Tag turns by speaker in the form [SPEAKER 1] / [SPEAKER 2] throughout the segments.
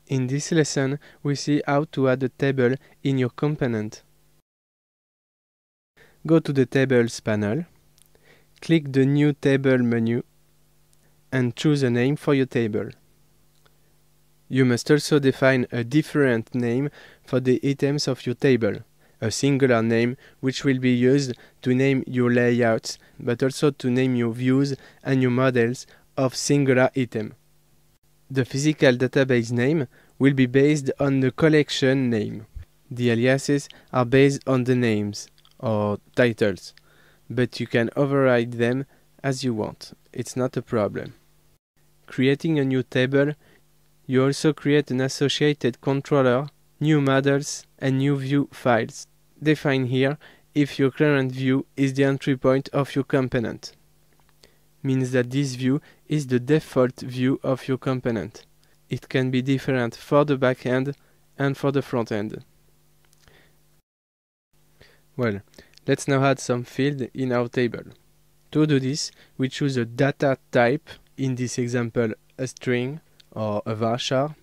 [SPEAKER 1] In this lesson, we see how to add a table in your component. Go to the Tables panel, click the New Table menu, and choose a name for your table. You must also define a different name for the items of your table, a singular name which will be used to name your layouts, but also to name your views and your models of singular item. The physical database name will be based on the collection name. The aliases are based on the names or titles, but you can override them as you want. It's not a problem. Creating a new table, you also create an associated controller, new models, and new view files. Define here if your current view is the entry point of your component. Means that this view is the default view of your component. It can be different for the backend and for the front end. Well, let's now add some field in our table. To do this, we choose a data type, in this example a string or a varchar,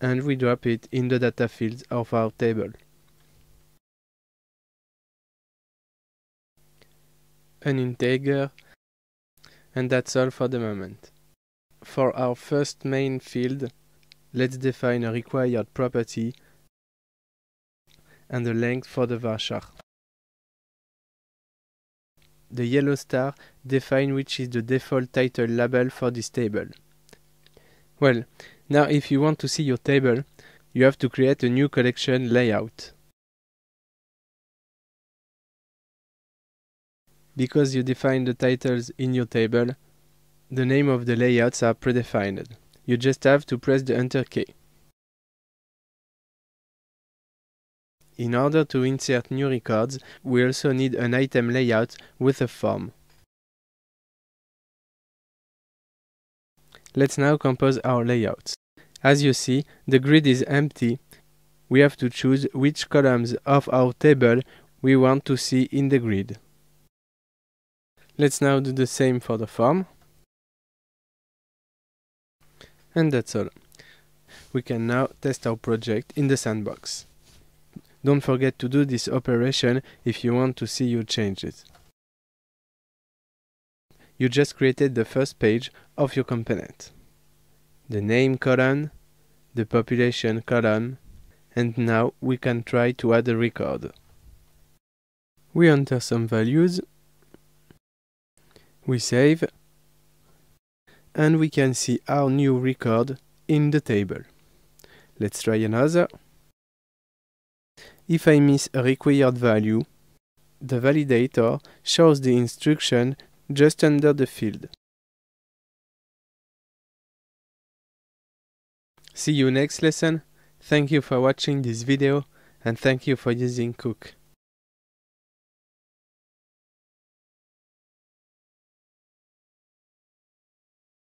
[SPEAKER 1] and we drop it in the data fields of our table. An integer, and that's all for the moment. For our first main field, let's define a required property and the length for the varchar. The yellow star defines which is the default title label for this table. Well, now if you want to see your table, you have to create a new collection layout. Because you define the titles in your table, the name of the layouts are predefined. You just have to press the Enter key. In order to insert new records, we also need an item layout with a form. Let's now compose our layouts. As you see, the grid is empty. We have to choose which columns of our table we want to see in the grid. Let's now do the same for the form. And that's all. We can now test our project in the sandbox. Don't forget to do this operation if you want to see your changes. You just created the first page of your component. The name column, the population column, and now we can try to add a record. We enter some values, we save, and we can see our new record in the table. Let's try another. If I miss a required value, the validator shows the instruction just under the field. See you next lesson. Thank you for watching this video and thank you for using Cook.